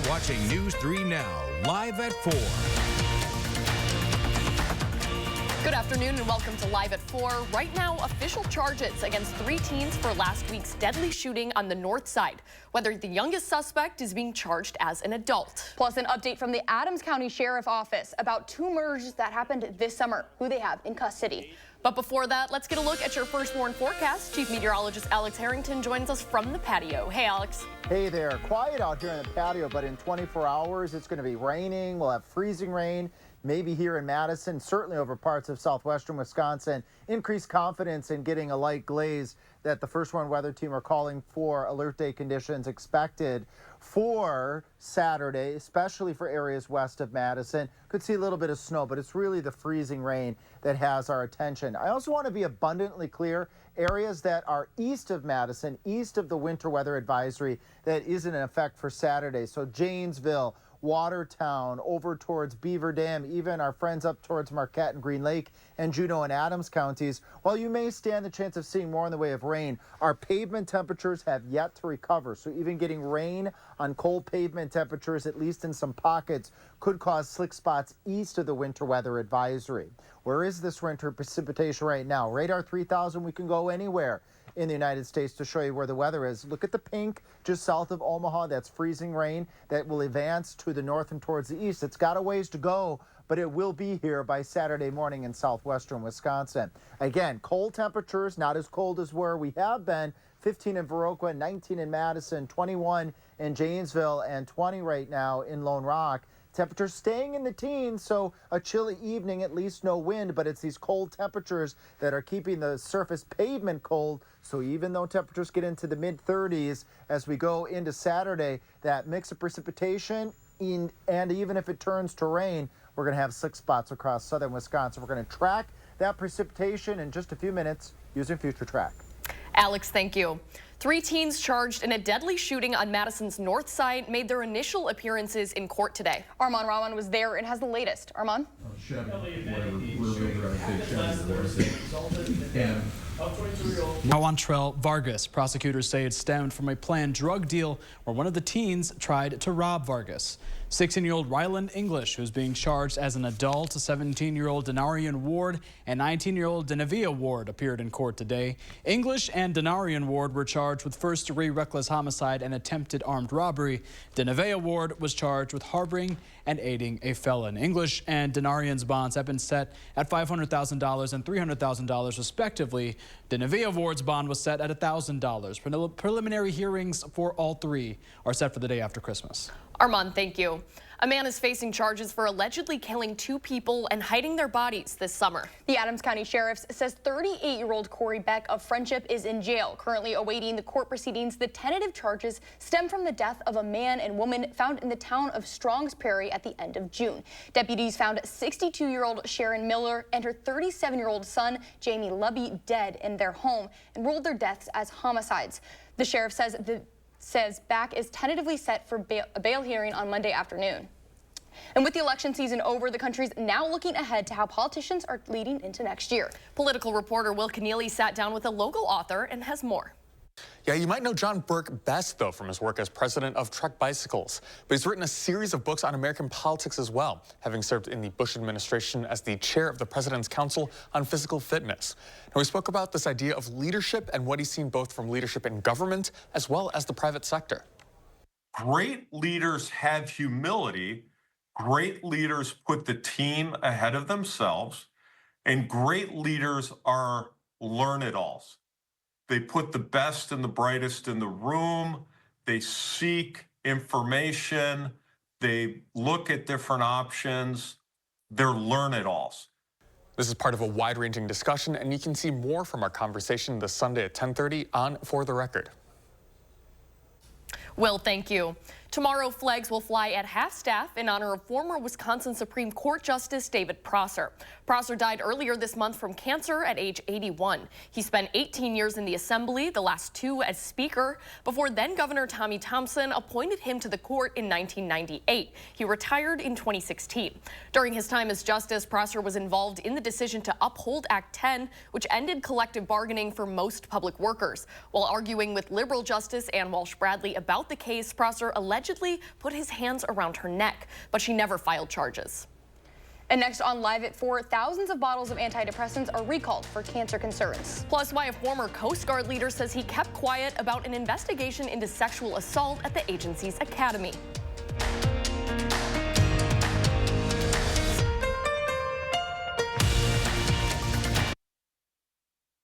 watching News 3 Now, live at 4. Good afternoon and welcome to Live at 4. Right now, official charges against 3 teens for last week's deadly shooting on the north side. Whether the youngest suspect is being charged as an adult. Plus, an update from the Adams County Sheriff Office about 2 murders that happened this summer, who they have in custody. But before that, let's get a look at your first warn forecast. Chief Meteorologist Alex Harrington joins us from the patio. Hey, Alex. Hey there. Quiet out here in the patio, but in 24 hours, it's going to be raining. We'll have freezing rain. Maybe here in Madison, certainly over parts of southwestern Wisconsin. Increased confidence in getting a light glaze that the First Warn Weather Team are calling for alert day conditions expected for Saturday, especially for areas west of Madison. Could see a little bit of snow, but it's really the freezing rain that has our attention. I also want to be abundantly clear, areas that are east of Madison, east of the winter weather advisory that is in effect for Saturday. So Janesville, Watertown, over towards Beaver Dam, even our friends up towards Marquette and Green Lake and Juneau and Adams counties. While you may stand the chance of seeing more in the way of rain, our pavement temperatures have yet to recover. So even getting rain on cold pavement temperatures, at least in some pockets, could cause slick spots east of the winter weather advisory. Where is this winter precipitation right now? Radar 3000, we can go anywhere in the United States to show you where the weather is. Look at the pink just south of Omaha. That's freezing rain that will advance to the north and towards the east. It's got a ways to go, but it will be here by Saturday morning in southwestern Wisconsin. Again, cold temperatures, not as cold as where we have been. 15 in Viroqua, 19 in Madison, 21 in Janesville, and 20 right now in Lone Rock. Temperatures staying in the teens, so a chilly evening, at least no wind, but it's these cold temperatures that are keeping the surface pavement cold. So even though temperatures get into the mid-30s as we go into Saturday, that mix of precipitation, and even if it turns to rain, we're going to have 6 spots across southern Wisconsin. We're going to track that precipitation in just a few minutes using Future Track. Alex, thank you. 3 teens charged in a deadly shooting on Madison's north side made their initial appearances in court today. Armand Rawan was there and has the latest. Armand? Rawan Vargas, prosecutors say it stemmed from a planned drug deal where one of the teens tried to rob Vargas. 16-year-old Ryland English, who's being charged as an adult, 17-year-old Denarian Ward, and 19-year-old Denevia Ward appeared in court today. English and Denarian Ward were charged with first-degree reckless homicide and attempted armed robbery. Denevia Ward was charged with harboring and aiding a felon. English and Denarian's bonds have been set at $500,000 and $300,000 respectively. Denevia Ward's bond was set at $1,000. Preliminary hearings for all 3 are set for the day after Christmas. Armand, thank you. A man is facing charges for allegedly killing 2 people and hiding their bodies this summer. The Adams County Sheriff says 38-year-old Corey Beck of Friendship is in jail, currently awaiting the court proceedings. The tentative charges stem from the death of a man and woman found in the town of Strongs Prairie at the end of June. Deputies found 62-year-old Sharon Miller and her 37-year-old son, Jamie Lubby, dead in their home and ruled their deaths as homicides. The sheriff says Beck is tentatively set for a bail hearing on Monday afternoon. And with the election season over, the country's now looking ahead to how politicians are leading into next year. Political reporter Will Keneally sat down with a local author and has more. Yeah, you might know John Burke best, though, from his work as president of Trek Bicycles. But he's written a series of books on American politics as well, having served in the Bush administration as the chair of the President's Council on Physical Fitness. Now, we spoke about this idea of leadership and what he's seen both from leadership in government as well as the private sector. Great leaders have humility. Great leaders put the team ahead of themselves. And great leaders are learn-it-alls. They put the best and the brightest in the room. They seek information. They look at different options. They're learn-it-alls. This is part of a wide-ranging discussion, and you can see more from our conversation this Sunday at 10:30 on For the Record. Will, thank you. Tomorrow, flags will fly at half-staff in honor of former Wisconsin Supreme Court Justice David Prosser. Prosser died earlier this month from cancer at age 81. He spent 18 years in the Assembly, the last 2 as Speaker, before then-Governor Tommy Thompson appointed him to the court in 1998. He retired in 2016. During his time as Justice, Prosser was involved in the decision to uphold Act 10, which ended collective bargaining for most public workers. While arguing with liberal Justice Ann Walsh Bradley about the case, Prosser allegedly allegedly put his hands around her neck, but she never filed charges. And next on Live at 4, thousands of bottles of antidepressants are recalled for cancer concerns. Plus, why a former Coast Guard leader says he kept quiet about an investigation into sexual assault at the agency's academy.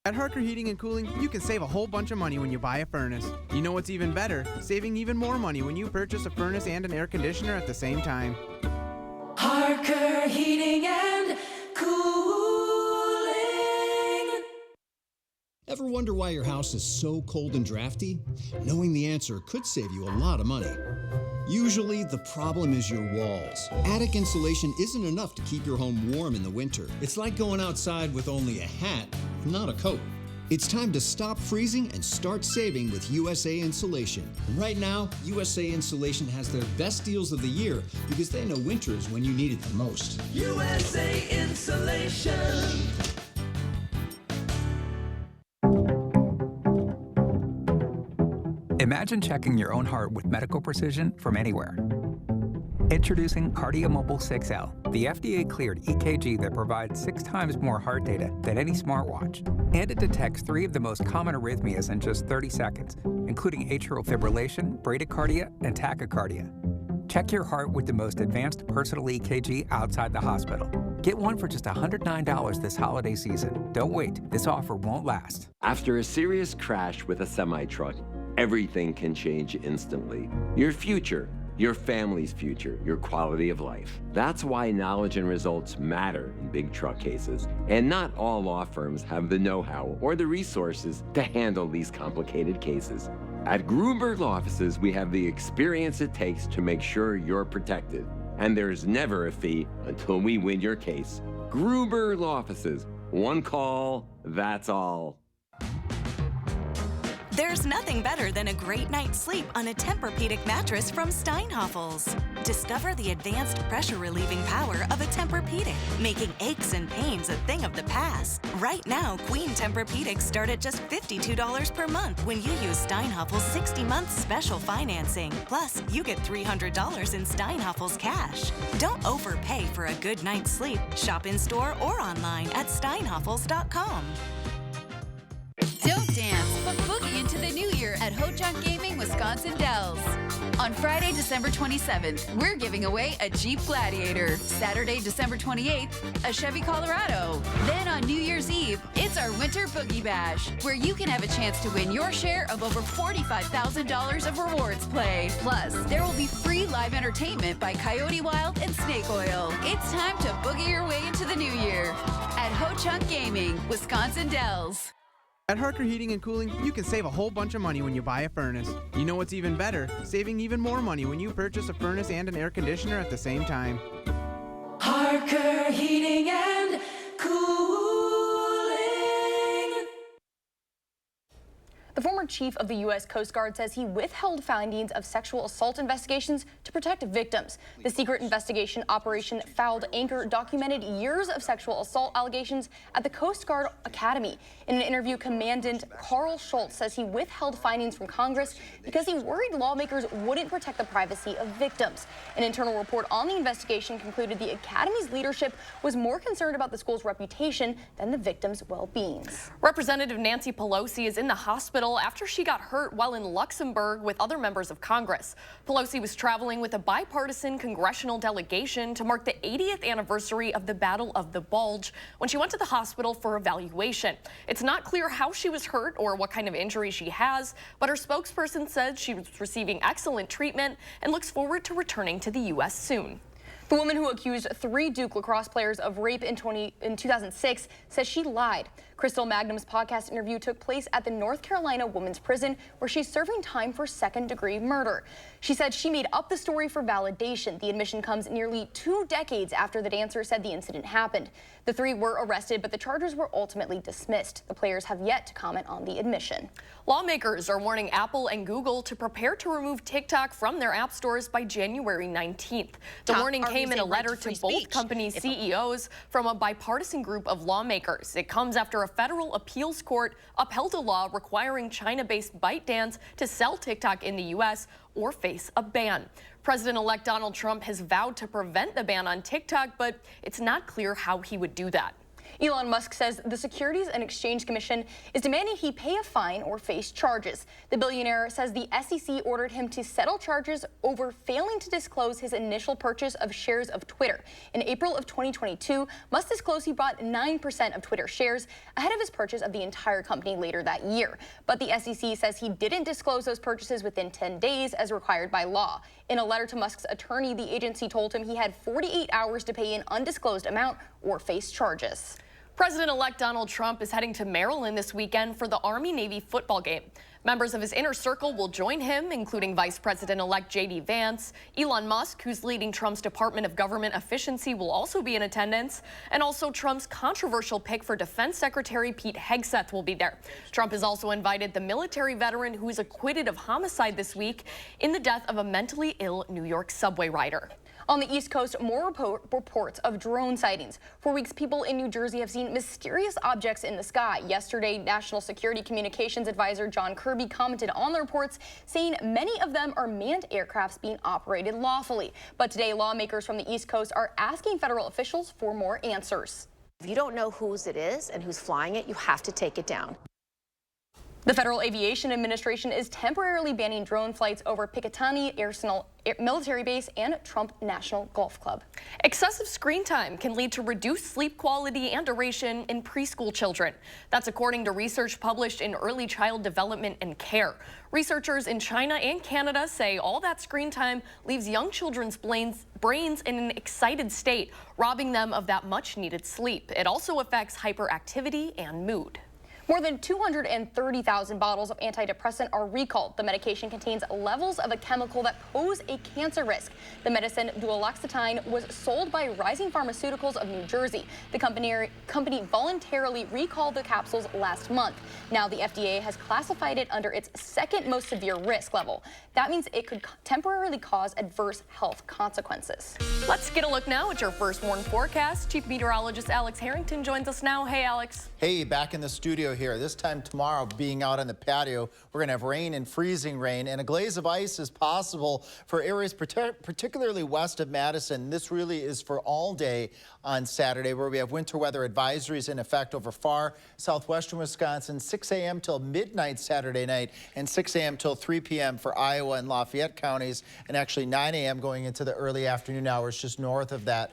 At Harker Heating and Cooling, you can save a whole bunch of money when you buy a furnace. You know what's even better? Saving even more money when you purchase a furnace and an air conditioner at the same time. Harker Heating and Cooling. Ever wonder why your house is so cold and drafty? Knowing the answer could save you a lot of money. Usually, the problem is your walls. Attic insulation isn't enough to keep your home warm in the winter. It's like going outside with only a hat, not a coat. It's time to stop freezing and start saving with USA Insulation. And right now, USA Insulation has their best deals of the year because they know winter is when you need it the most. USA Insulation. Imagine checking your own heart with medical precision from anywhere. Introducing KardioMobile 6L, the FDA-cleared EKG that provides 6 times more heart data than any smartwatch. And it detects 3 of the most common arrhythmias in just 30 seconds, including atrial fibrillation, bradycardia, and tachycardia. Check your heart with the most advanced personal EKG outside the hospital. Get one for just $109 this holiday season. Don't wait. This offer won't last. After a serious crash with a semi-truck, everything can change instantly. Your future, your family's future, your quality of life. That's why knowledge and results matter in big truck cases. And not all law firms have the know-how or the resources to handle these complicated cases. At Gruberg Law Offices, we have the experience it takes to make sure you're protected. And there's never a fee until we win your case. Gruberg Law Offices. One call, that's all. There's nothing better than a great night's sleep on a Tempur-Pedic mattress from Steinhafels. Discover the advanced pressure-relieving power of a Tempur-Pedic, making aches and pains a thing of the past. Right now, Queen Tempur-Pedics start at just $52 per month when you use Steinhafels' 60-month special financing. Plus, you get $300 in Steinhafels cash. Don't overpay for a good night's sleep. Shop in-store or online at steinhafels.com. Don't dance, but boogie into the new year at Ho-Chunk Gaming Wisconsin Dells. On Friday, December 27th, we're giving away a Jeep Gladiator. Saturday, December 28th, a Chevy Colorado. Then on New Year's Eve, it's our Winter Boogie Bash, where you can have a chance to win your share of over $45,000 of rewards play. Plus, there will be free live entertainment by Coyote Wild and Snake Oil. It's time to boogie your way into the new year at Ho-Chunk Gaming, Wisconsin Dells. At Harker Heating and Cooling, you can save a whole bunch of money when you buy a furnace. You know what's even better? Saving even more money when you purchase a furnace and an air conditioner at the same time. Harker Heating and Cooling. The former chief of the U.S. Coast Guard says he withheld findings of sexual assault investigations to protect victims. The secret investigation operation Fouled Anchor documented years of sexual assault allegations at the Coast Guard Academy. In an interview, Commandant Carl Schultz says he withheld findings from Congress because he worried lawmakers wouldn't protect the privacy of victims. An internal report on the investigation concluded the Academy's leadership was more concerned about the school's reputation than the victims' well-being. Representative Nancy Pelosi is in the hospital after she got hurt while in Luxembourg with other members of Congress. Pelosi was traveling with a bipartisan congressional delegation to mark the 80th anniversary of the Battle of the Bulge when she went to the hospital for evaluation. It's not clear how she was hurt or what kind of injury she has, but her spokesperson said she was receiving excellent treatment and looks forward to returning to the U.S. soon. The woman who accused 3 Duke lacrosse players of rape in 2006 says she lied. Crystal Magnum's podcast interview took place at the North Carolina Women's Prison, where she's serving time for second-degree murder. She said she made up the story for validation. The admission comes nearly 2 decades after the dancer said the incident happened. The 3 were arrested, but the charges were ultimately dismissed. The players have yet to comment on the admission. Lawmakers are warning Apple and Google to prepare to remove TikTok from their app stores by January 19th. The warning came came in a letter to both company CEOs from a bipartisan group of lawmakers. It comes after a federal appeals court upheld a law requiring China-based ByteDance to sell TikTok in the U.S. or face a ban. President-elect Donald Trump has vowed to prevent the ban on TikTok, but it's not clear how he would do that. Elon Musk says the Securities and Exchange Commission is demanding he pay a fine or face charges. The billionaire says the SEC ordered him to settle charges over failing to disclose his initial purchase of shares of Twitter. In April of 2022, Musk disclosed he bought 9% of Twitter shares ahead of his purchase of the entire company later that year. But the SEC says he didn't disclose those purchases within 10 days as required by law. In a letter to Musk's attorney, the agency told him he had 48 hours to pay an undisclosed amount or face charges. President-elect Donald Trump is heading to Maryland this weekend for the Army-Navy football game. Members of his inner circle will join him, including Vice President-elect J.D. Vance. Elon Musk, who's leading Trump's Department of Government Efficiency, will also be in attendance. And also Trump's controversial pick for Defense Secretary Pete Hegseth will be there. Trump has also invited the military veteran who is acquitted of homicide this week in the death of a mentally ill New York subway rider. On the East Coast, more reports of drone sightings. For weeks, people in New Jersey have seen mysterious objects in the sky. Yesterday, National Security Communications Advisor John Kirby commented on the reports, saying many of them are manned aircrafts being operated lawfully. But today, lawmakers from the East Coast are asking federal officials for more answers. If you don't know whose it is and who's flying it, you have to take it down. The Federal Aviation Administration is temporarily banning drone flights over Picatinny Arsenal military base and Trump National Golf Club. Excessive screen time can lead to reduced sleep quality and duration in preschool children. That's according to research published in Early Child Development and Care. Researchers in China and Canada say all that screen time leaves young children's brains in an excited state, robbing them of that much-needed sleep. It also affects hyperactivity and mood. More than 230,000 bottles of antidepressant are recalled. The medication contains levels of a chemical that pose a cancer risk. The medicine, duloxetine, was sold by Rising Pharmaceuticals of New Jersey. The company voluntarily recalled the capsules last month. Now the FDA has classified it under its second most severe risk level. That means it could temporarily cause adverse health consequences. Let's get a look now at your first warn forecast. Chief Meteorologist Alex Harrington joins us now. Hey, Alex. Hey, back in the studio here. This time tomorrow, being out on the patio, we're going to have rain and freezing rain, and a glaze of ice is possible for areas particularly west of Madison. This really is for all day on Saturday, where we have winter weather advisories in effect over far southwestern Wisconsin, 6 a.m. till midnight Saturday night, and 6 a.m. till 3 p.m. for Iowa and Lafayette counties, and actually 9 a.m. going into the early afternoon hours just north of that,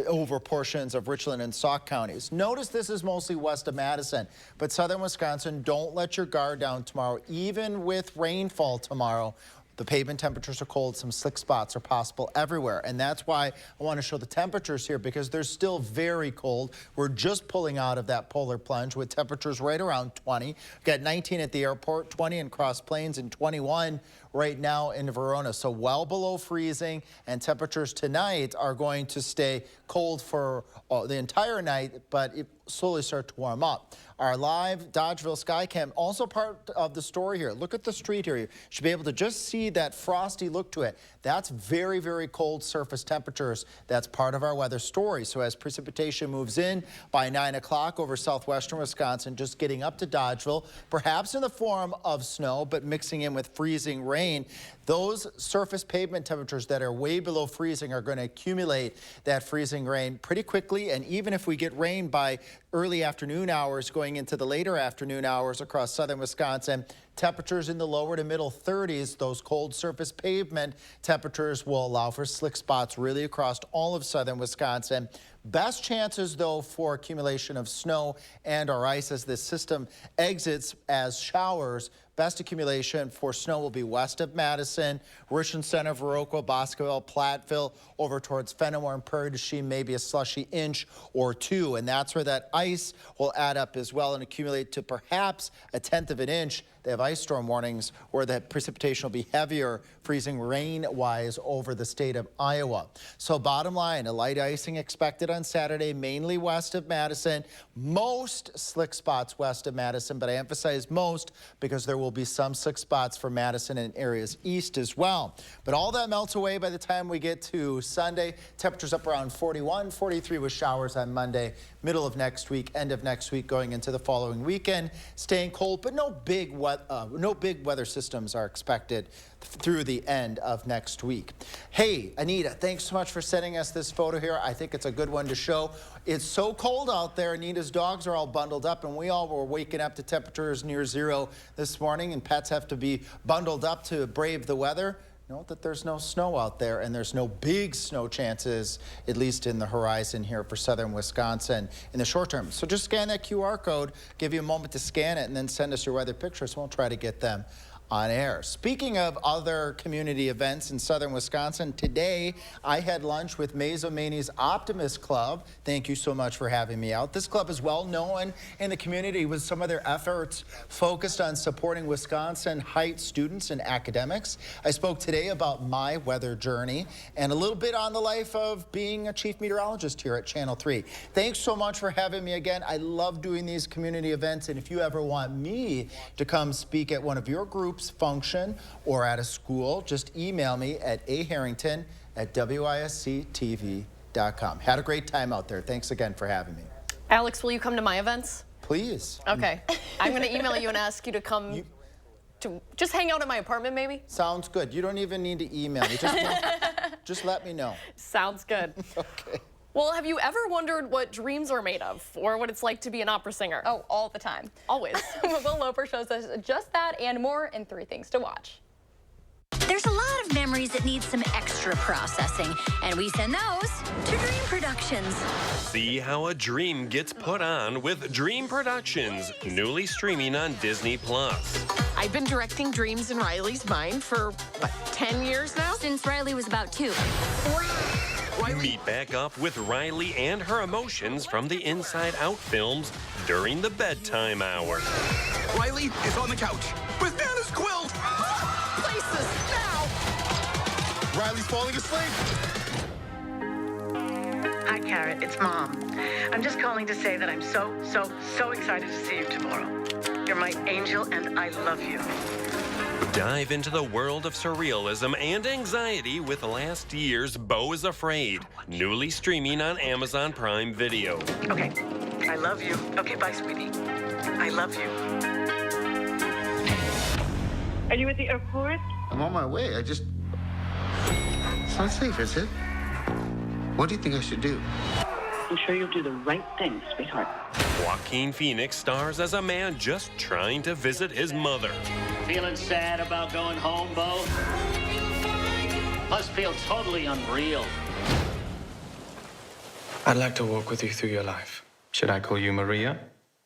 over portions of Richland and Sauk counties. Notice this is mostly west of Madison, but southern Wisconsin, don't let your guard down tomorrow. Even with rainfall tomorrow, the pavement temperatures are cold. Some slick spots are possible everywhere. And that's why I want to show the temperatures here, because they're still very cold. We're just pulling out of that polar plunge with temperatures right around 20. We've got 19 at the airport, 20 in Cross Plains, and 21 right now in Verona. So well below freezing, and temperatures tonight are going to stay cold for the entire night, but it slowly start to warm up. Our live Dodgeville Skycam, also part of the story here. Look at the street here. You should be able to just see that frosty look to it. That's very, very cold surface temperatures. That's part of our weather story. So as precipitation moves in by 9 o'clock over southwestern Wisconsin, just getting up to Dodgeville, perhaps in the form of snow, but mixing in with freezing rain, those surface pavement temperatures that are way below freezing are going to accumulate that freezing rain pretty quickly. And even if we get rain by early afternoon hours going into the later afternoon hours across southern Wisconsin, temperatures in the lower to middle 30s, those cold surface pavement temperatures will allow for slick spots really across all of southern Wisconsin. Best chances, though, for accumulation of snow and or ice as this system exits as showers. Best accumulation for snow will be west of Madison, Richland Center, Viroqua, Boscoville, Platteville, over towards Fenimore and Prairie du Chien, maybe a slushy inch or two. And that's where that ice will add up as well and accumulate to perhaps a tenth of an inch. They have ice storm warnings where the precipitation will be heavier, freezing rain-wise over the state of Iowa. So bottom line, a light icing expected on Saturday, mainly west of Madison. Most slick spots west of Madison, but I emphasize most because there will be some slick spots for Madison and areas east as well. But all that melts away by the time we get to Sunday. Temperatures up around 41, 43 with showers on Monday, middle of next week, end of next week, going into the following weekend. Staying cold, but no big weather systems are expected through the end of next week. Hey, Anita, thanks so much for sending us this photo here. I think it's a good one to show. It's so cold out there. Anita's dogs are all bundled up, and we all were waking up to temperatures near zero this morning, and pets have to be bundled up to brave the weather. Note that there's no snow out there, and there's no big snow chances, at least in the horizon here for southern Wisconsin in the short term. So just scan that QR code, give you a moment to scan it, and then send us your weather pictures. We'll try to get them on air. Speaking of other community events in southern Wisconsin, today I had lunch with Mazomani's Optimist Club. Thank you so much for having me out. This club is well known in the community with some of their efforts focused on supporting Wisconsin Heights students and academics. I spoke today about my weather journey and a little bit on the life of being a chief meteorologist here at Channel 3. Thanks so much for having me again. I love doing these community events, and if you ever want me to come speak at one of your groups function or at a school, just email me at aharrington@wisc-tv.com. Had a great time out there. Thanks again for having me. Alex, will you come to my events? Please. Okay. I'm going to email you and ask you to come to just hang out at my apartment, maybe? Sounds good. You don't even need to email me. Just let me know. Sounds good. Okay. Well, have you ever wondered what dreams are made of, or what it's like to be an opera singer? Oh, all the time. Always. Will Loper shows us just that and more in 3 Things to Watch. There's a lot of memories that need some extra processing, and we send those to Dream Productions. See how a dream gets put on with Dream Productions, newly streaming on Disney+. I've been directing dreams in Riley's mind for, what, 10 years now? Since Riley was about 2. Meet back up with Riley and her emotions from the Inside Out films during the bedtime hour. Riley is on the couch with Nana's quilt. Places now! Riley's falling asleep. Hi, Carrot. It's Mom. I'm just calling to say that I'm so excited to see you tomorrow. You're my angel, and I love you. Dive into the world of surrealism and anxiety with last year's Beau is Afraid, newly streaming on Amazon Prime Video. Okay, I love you. Okay, bye, sweetie. I love you. Are you at the airport? I'm on my way. It's not safe, is it? What do you think I should do? I'm sure you'll do the right thing, sweetheart. Joaquin Phoenix stars as a man just trying to visit his mother. Feeling sad about going home, Beau? Must feel totally unreal. I'd like to walk with you through your life. Should I call you Maria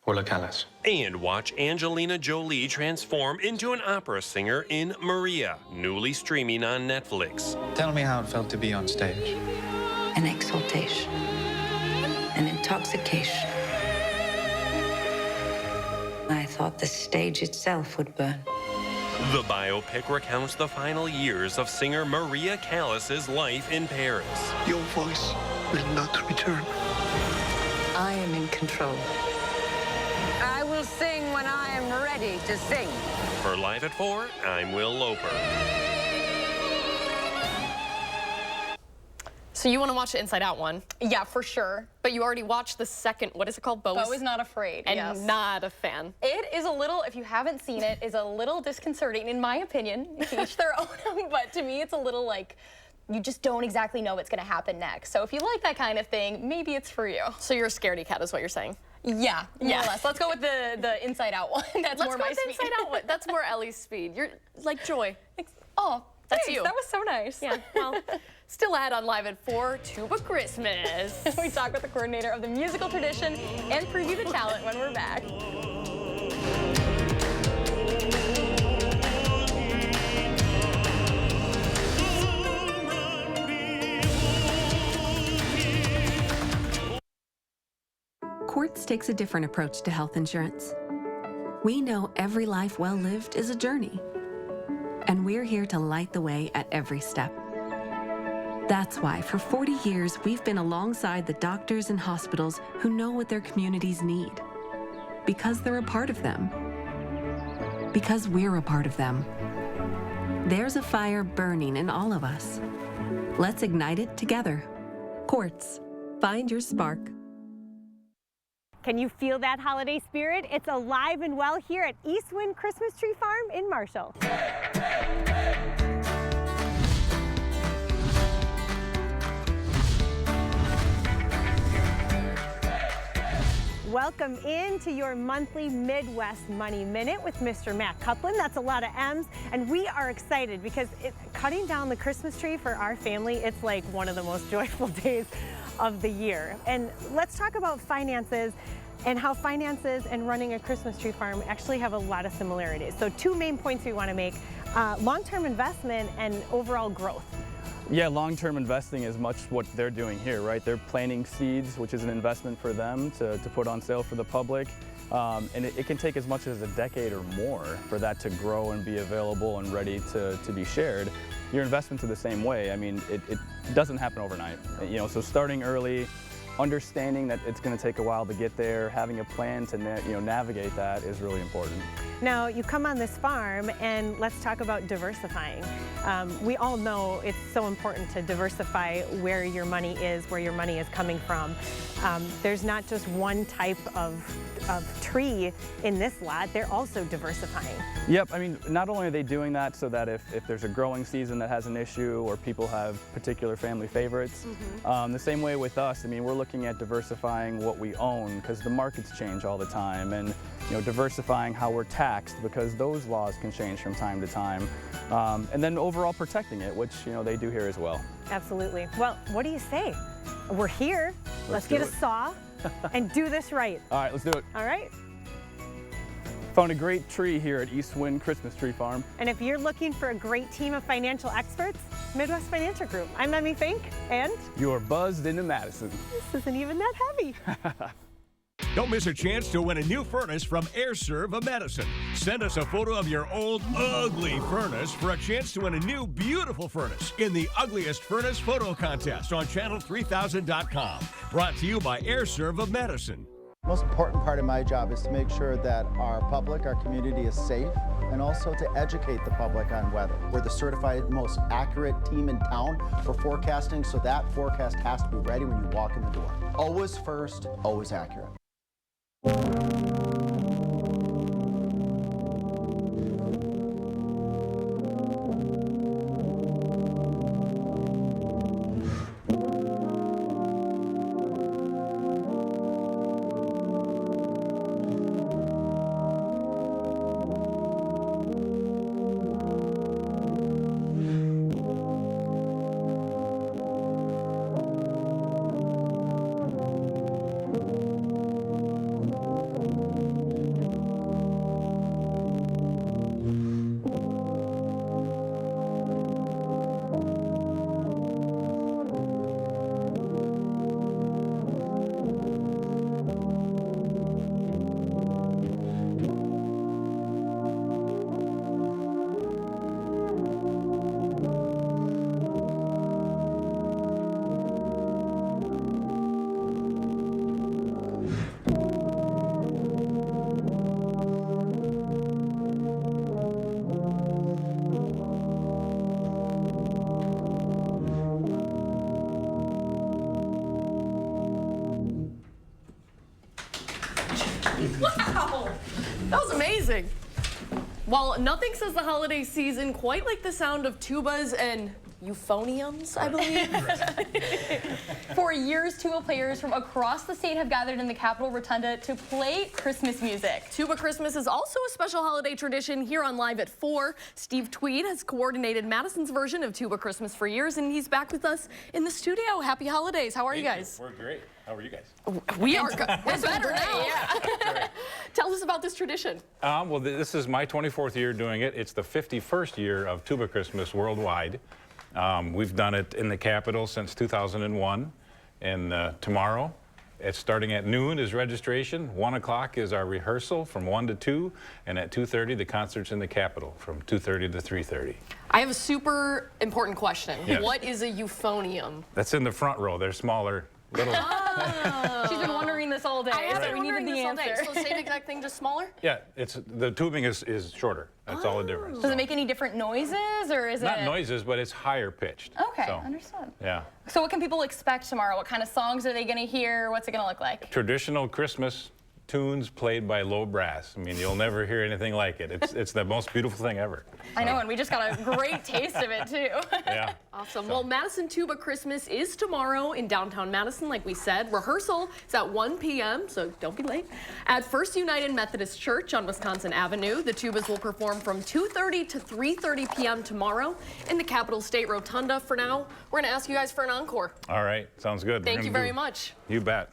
or Lacalis? And watch Angelina Jolie transform into an opera singer in Maria, newly streaming on Netflix. Tell me how it felt to be on stage. An exaltation. An intoxication. I thought the stage itself would burn. The biopic recounts the final years of singer Maria Callas's life in Paris. Your voice will not return. I am in control. I will sing when I am ready to sing. For Live at 4, I'm Will Loper. So you want to watch the Inside Out one? Yeah, for sure. But you already watched the second, what is it called? Beau is Not Afraid, and yes. not a fan. It is a little, if you haven't seen it, is a little disconcerting in my opinion. Each their own, but to me it's a little like, you just don't exactly know what's going to happen next. So if you like that kind of thing, maybe it's for you. So you're a scaredy cat is what you're saying? Yeah, more or less. Let's go with the Inside Out one. That's more my speed. Inside Out one. That's more Ellie's speed. You're like Joy. Oh, that's thanks. you. That was so nice. Yeah, well, still ahead on Live at 4, Tuba Christmas. We talk with the coordinator of the musical tradition and preview the talent when we're back. Quartz takes a different approach to health insurance. We know every life well lived is a journey, and we're here to light the way at every step. That's why for 40 years, we've been alongside the doctors and hospitals who know what their communities need. Because they're a part of them. Because we're a part of them. There's a fire burning in all of us. Let's ignite it together. Quartz. Find your spark. Can you feel that holiday spirit? It's alive and well here at Eastwind Christmas Tree Farm in Marshall. Welcome into your monthly Midwest Money Minute with Mr. Matt Copeland. That's a lot of M's, and we are excited because cutting down the Christmas tree for our family, it's like one of the most joyful days of the year. And let's talk about finances and how finances and running a Christmas tree farm actually have a lot of similarities. So two main points we want to make, long-term investment and overall growth. Yeah, long-term investing is much what they're doing here, right? They're planting seeds, which is an investment for them to put on sale for the public. And it can take as much as a decade or more for that to grow and be available and ready to be shared. Your investments are the same way. I mean, it doesn't happen overnight. You know, so starting early, understanding that it's going to take a while to get there, having a plan to navigate that is really important. Now, you come on this farm and let's talk about diversifying. We all know it's so important to diversify where your money is coming from. There's not just one type of tree in this lot, they're also diversifying. Yep, I mean, not only are they doing that so that if there's a growing season that has an issue or people have particular family favorites, the same way with us, I mean, we're looking at diversifying what we own because the markets change all the time, and diversifying how we're taxed because those laws can change from time to time, and then overall protecting it, which they do here as well. Absolutely. Well, what do you say? We're here. Let's get a saw and do this right. All right, let's do it. All right. Found a great tree here at Eastwind Christmas Tree Farm. And if you're looking for a great team of financial experts, Midwest Financial Group. I'm Emmy Fink, and you're buzzed into Madison. This isn't even that heavy. Don't miss a chance to win a new furnace from AirServe of Madison. Send us a photo of your old, ugly furnace for a chance to win a new, beautiful furnace in the Ugliest Furnace Photo Contest on channel3000.com. Brought to you by AirServe of Madison. The most important part of my job is to make sure that our public, our community is safe, and also to educate the public on weather. We're the certified most accurate team in town for forecasting, so that forecast has to be ready when you walk in the door. Always first, always accurate. Wow, that was amazing. Well, nothing says the holiday season quite like the sound of tubas and euphoniums, I believe. For years, tuba players from across the state have gathered in the Capitol Rotunda to play Christmas music. Tuba Christmas is also a special holiday tradition here on Live at 4. Steve Tweed has coordinated Madison's version of Tuba Christmas for years, and he's back with us in the studio. Happy holidays. How are you guys? We're great. How are you guys? We are good. We're better now. Yeah. Tell us about this tradition. Well, this is my 24th year doing it. It's the 51st year of Tuba Christmas worldwide. We've done it in the Capitol since 2001, and tomorrow It's starting at noon is registration. 1 o'clock is our rehearsal from 1 to 2. And at 2:30, the concert's in the Capitol from 2:30 to 3:30. I have a super important question. Yes. What is a euphonium? That's in the front row. They're smaller. Little. She's been wondering this all day, so we needed the answer. So same exact thing, just smaller? Yeah, the tubing is shorter. That's all the difference. Does it make any different noises, or is Not it? noises, but it's higher pitched. Okay, So, understood. yeah. So what can people expect tomorrow? What kind of songs are they going to hear? What's it going to look like? Traditional Christmas tunes played by low brass. I mean, you'll never hear anything like it. It's the most beautiful thing ever. I know, and we just got a great taste of it, too. Yeah. Awesome. Well, Madison Tuba Christmas is tomorrow in downtown Madison, like we said. Rehearsal is at 1 p.m., so don't be late. At First United Methodist Church on Wisconsin Avenue, the tubas will perform from 2:30 to 3:30 p.m. tomorrow in the Capitol State Rotunda. For now, we're going to ask you guys for an encore. All right. Sounds good. Thank you very much. You bet.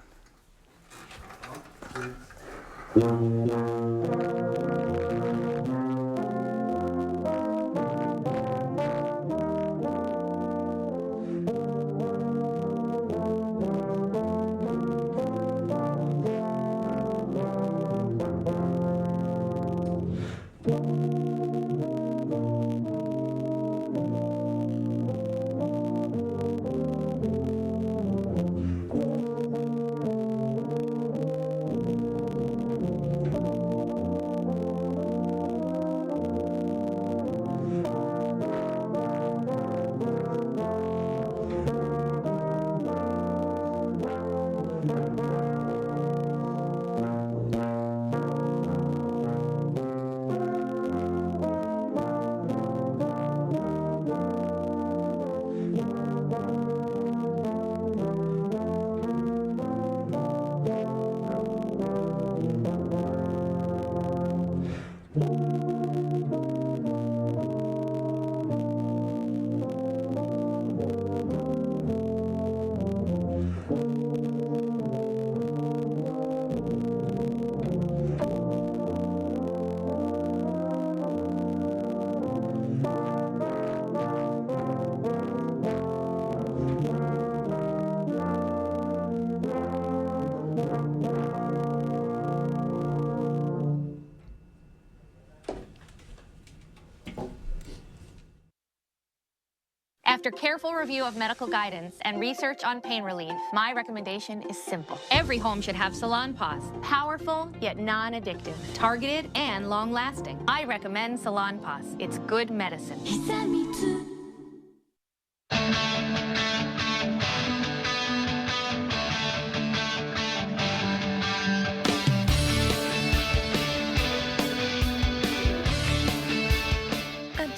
After careful review of medical guidance and research on pain relief, my recommendation is simple. Every home should have Salonpas. Powerful, yet non-addictive. Targeted and long-lasting. I recommend Salonpas. It's good medicine.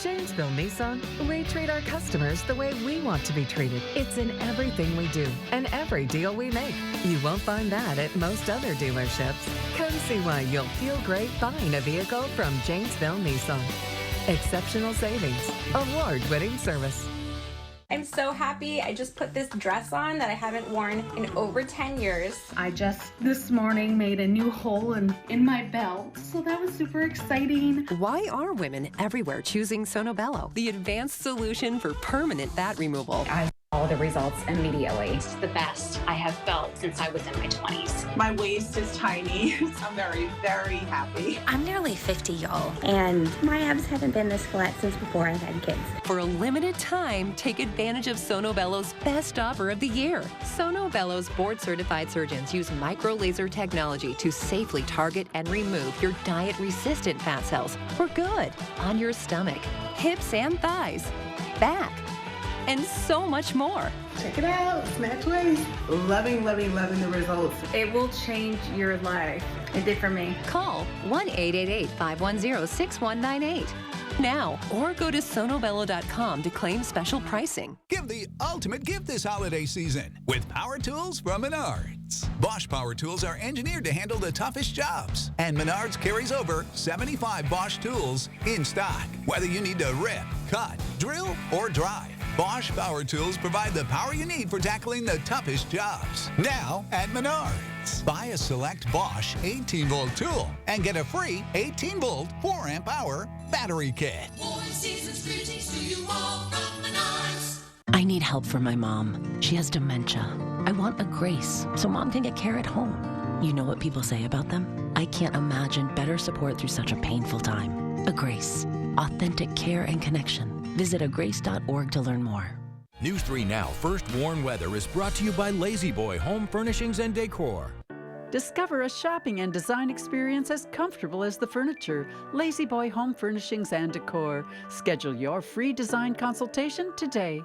Janesville Nissan, we treat our customers the way we want to be treated. It's in everything we do and every deal we make. You won't find that at most other dealerships. Come see why you'll feel great buying a vehicle from Janesville Nissan. Exceptional savings, award-winning service. I'm so happy. I just put this dress on that I haven't worn in over 10 years. I just this morning made a new hole in my belt, so that was super exciting. Why are women everywhere choosing Sonobello, the advanced solution for permanent fat removal? I saw the results immediately. It's the best I have felt since I was in my 20s. My waist is tiny. I'm very, very happy. I'm nearly 50, y'all, and my abs haven't been this flat since before I've had kids. For a limited time, take advantage of Sonobello's best offer of the year. Sonobello's board-certified surgeons use micro-laser technology to safely target and remove your diet-resistant fat cells for good on your stomach, hips and thighs, back, and so much more. Check it out, Snatch Waist. Loving, loving, loving the results. It will change your life. It did for me. Call 1-888-510-6198 now or go to sonobello.com to claim special pricing. Give the ultimate gift this holiday season with power tools from Menards. Bosch power tools are engineered to handle the toughest jobs, and Menards carries over 75 Bosch tools in stock. Whether you need to rip, cut, drill, or drive, Bosch power tools provide the power you need for tackling the toughest jobs. Now at Menards. Buy a select Bosch 18-volt tool and get a free 18-volt 4-amp-hour battery kit. I need help for my mom. She has dementia. I want a Grace so Mom can get care at home. You know what people say about them? I can't imagine better support through such a painful time. A Grace. Authentic care and connection. Visit agrace.org to learn more. News 3 Now First Warn Weather is brought to you by Lazy Boy Home Furnishings and Decor. Discover a shopping and design experience as comfortable as the furniture. Lazy Boy Home Furnishings and Decor. Schedule your free design consultation today.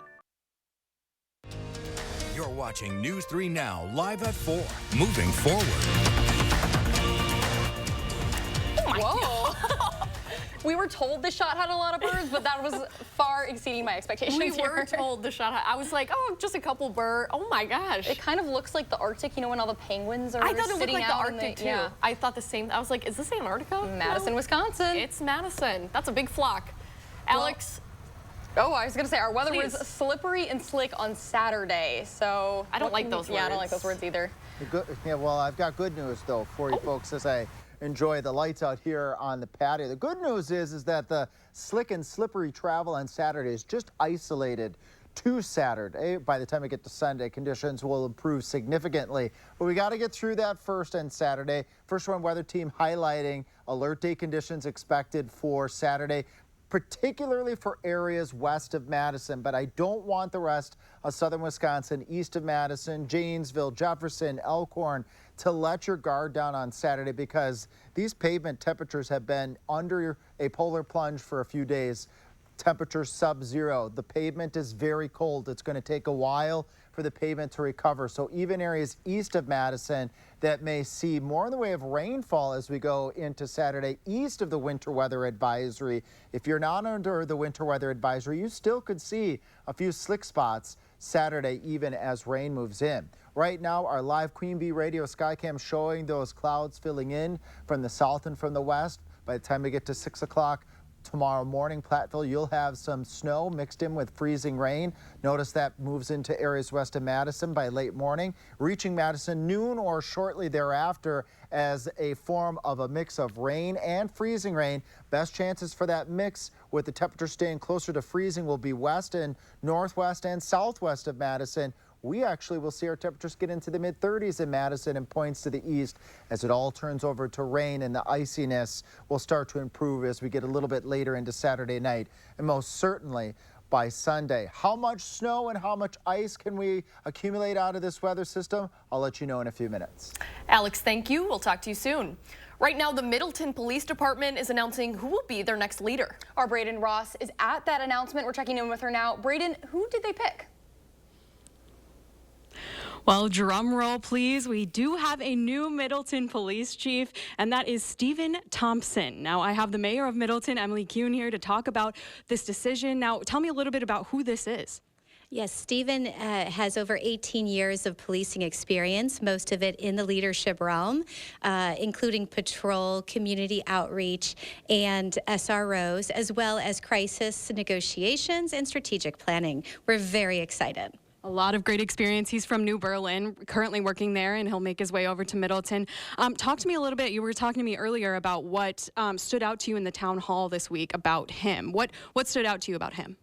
You're watching News 3 Now live at 4. Moving forward. Whoa. We were told the shot had a lot of birds, but that was far exceeding my expectations. We were told the shot had, I was like, oh, just a couple birds. Oh my gosh. It kind of looks like the Arctic, you know, when all the penguins are I thought it looked like the out Arctic too. Yeah. I thought the same. I was like, is this Antarctica? Madison, Wisconsin. It's Madison. That's a big flock. Alex. Oh, I was going to say, our weather was slippery and slick on Saturday, so... I don't like those words. Yeah, I don't like those words either. Yeah, well, I've got good news, though, for you folks as I enjoy the lights out here on the patio. The good news is that the slick and slippery travel on Saturday is just isolated to Saturday. By the time we get to Sunday, conditions will improve significantly. But we got to get through that first on Saturday. First One Weather Team highlighting alert day conditions expected for Saturday, particularly for areas west of Madison, but I don't want the rest of southern Wisconsin, east of Madison, Janesville, Jefferson, Elkhorn, to let your guard down on Saturday because these pavement temperatures have been under a polar plunge for a few days. Temperatures sub-zero. The pavement is very cold. It's going to take a while for the pavement to recover. So even areas east of Madison that may see more in the way of rainfall as we go into Saturday east of the winter weather advisory. If you're not under the winter weather advisory, you still could see a few slick spots Saturday even as rain moves in. Right now, our live Queen Bee Radio Skycam showing those clouds filling in from the south and from the west. By the time we get to 6 o'clock tomorrow morning, Platteville, you'll have some snow mixed in with freezing rain. Notice that moves into areas west of Madison by late morning, reaching Madison noon or shortly thereafter as a form of a mix of rain and freezing rain. Best chances for that mix with the temperature staying closer to freezing will be west and northwest and southwest of Madison. We actually will see our temperatures get into the mid-30s in Madison and points to the east as it all turns over to rain, and the iciness will start to improve as we get a little bit later into Saturday night and most certainly by Sunday. How much snow and how much ice can we accumulate out of this weather system? I'll let you know in a few minutes. Alex, thank you. We'll talk to you soon. Right now, the Middleton Police Department is announcing who will be their next leader. Our Braden Ross is at that announcement. We're checking in with her now. Braden, who did they pick? Well, drum roll, please. We do have a new Middleton police chief, and that is Stephen Thompson. Now, I have the mayor of Middleton, Emily Kuhn, here to talk about this decision. Now, tell me a little bit about who this is. Yes, Stephen has over 18 years of policing experience, most of it in the leadership realm, including patrol, community outreach, and SROs, as well as crisis negotiations and strategic planning. We're very excited. A lot of great experience. He's from New Berlin, currently working there, and he'll make his way over to Middleton. Talk to me a little bit. You were talking to me earlier about what stood out to you in the town hall this week about him. What stood out to you about him?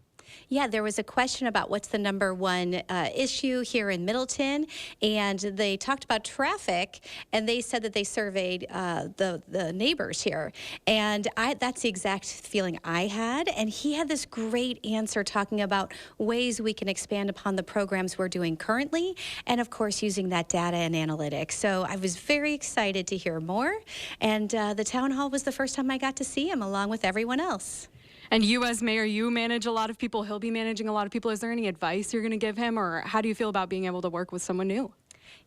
Yeah, there was a question about what's the number one issue here in Middleton, and they talked about traffic, and they said that they surveyed the neighbors here, and that's the exact feeling I had, and he had this great answer talking about ways we can expand upon the programs we're doing currently, and of course using that data and analytics. So I was very excited to hear more, and the town hall was the first time I got to see him along with everyone else. And you as mayor, you manage a lot of people. He'll be managing a lot of people. Is there any advice you're going to give him, or how do you feel about being able to work with someone new?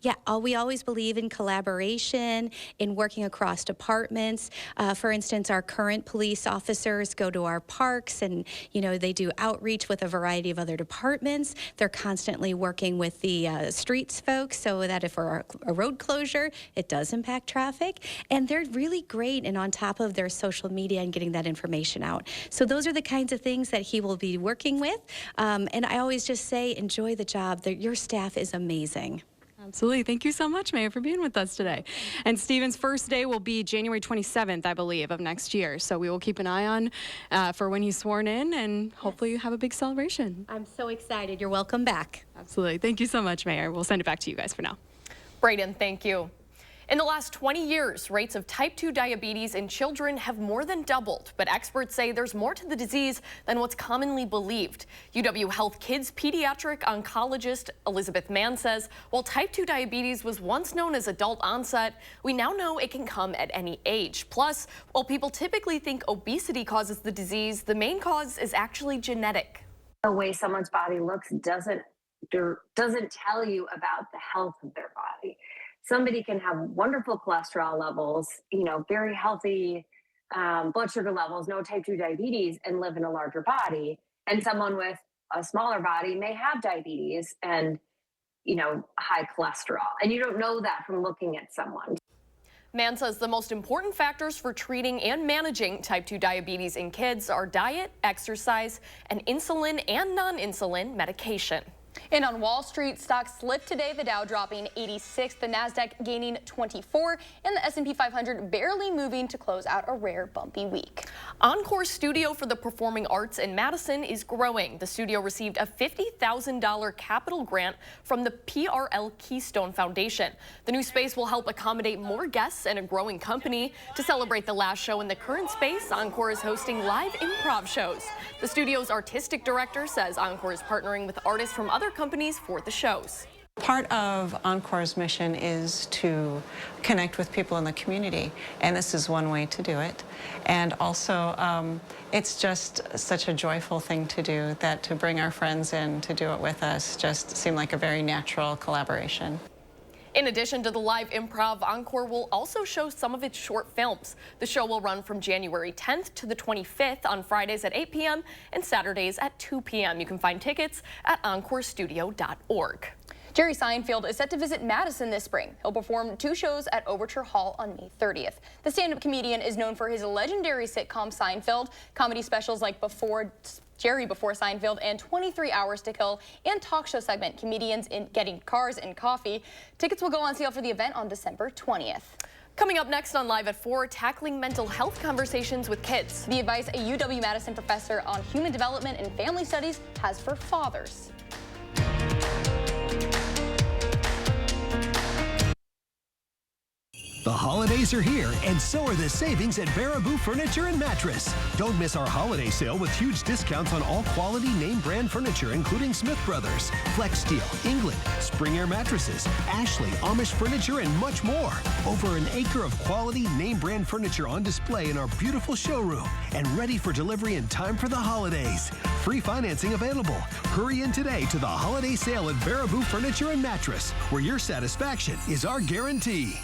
Yeah, we always believe in collaboration, in working across departments. For instance, our current police officers go to our parks and, they do outreach with a variety of other departments. They're constantly working with the streets folks so that if we're a road closure, it does impact traffic. And they're really great and on top of their social media and getting that information out. So those are the kinds of things that he will be working with. And I always just say, enjoy the job. Your staff is amazing. Absolutely. Thank you so much, Mayor, for being with us today. And Stephen's first day will be January 27th, I believe, of next year. So we will keep an eye on for when he's sworn in, and hopefully you have a big celebration. I'm so excited. You're welcome back. Absolutely. Thank you so much, Mayor. We'll send it back to you guys for now. Braden, thank you. In the last 20 years, rates of type 2 diabetes in children have more than doubled, but experts say there's more to the disease than what's commonly believed. UW Health Kids pediatric oncologist Elizabeth Mann says, while type 2 diabetes was once known as adult onset, we now know it can come at any age. Plus, while people typically think obesity causes the disease, the main cause is actually genetic. The way someone's body looks doesn't tell you about the health of their body. Somebody can have wonderful cholesterol levels, very healthy blood sugar levels, no type 2 diabetes, and live in a larger body. And someone with a smaller body may have diabetes and, high cholesterol. And you don't know that from looking at someone. Mann says the most important factors for treating and managing type 2 diabetes in kids are diet, exercise, and insulin and non-insulin medication. And on Wall Street, stocks slipped today, the Dow dropping 86, the Nasdaq gaining 24, and the S&P 500 barely moving to close out a rare bumpy week. Encore's studio for the performing arts in Madison is growing. The studio received a $50,000 capital grant from the PRL Keystone Foundation. The new space will help accommodate more guests and a growing company. To celebrate the last show in the current space, Encore is hosting live improv shows. The studio's artistic director says Encore is partnering with artists from other companies for the shows. Part of Encore's mission is to connect with people in the community, and this is one way to do it. And also, it's just such a joyful thing to do, that to bring our friends in to do it with us just seemed like a very natural collaboration. In addition to the live improv, Encore will also show some of its short films. The show will run from January 10th to the 25th on Fridays at 8 p.m. and Saturdays at 2 p.m. You can find tickets at encorestudio.org. Jerry Seinfeld is set to visit Madison this spring. He'll perform 2 shows at Overture Hall on May 30th. The stand-up comedian is known for his legendary sitcom Seinfeld, comedy specials like Jerry Before Seinfeld and 23 Hours to Kill, and talk show segment Comedians in Getting Cars and Coffee. Tickets will go on sale for the event on December 20th. Coming up next on Live at 4, tackling mental health conversations with kids. The advice a UW-Madison professor on human development and family studies has for fathers. The holidays are here, and so are the savings at Baraboo Furniture and Mattress. Don't miss our holiday sale with huge discounts on all quality name brand furniture, including Smith Brothers, Flex Steel, England, Spring Air Mattresses, Ashley, Amish Furniture, and much more. Over an acre of quality name brand furniture on display in our beautiful showroom and ready for delivery in time for the holidays. Free financing available. Hurry in today to the holiday sale at Baraboo Furniture and Mattress, where your satisfaction is our guarantee.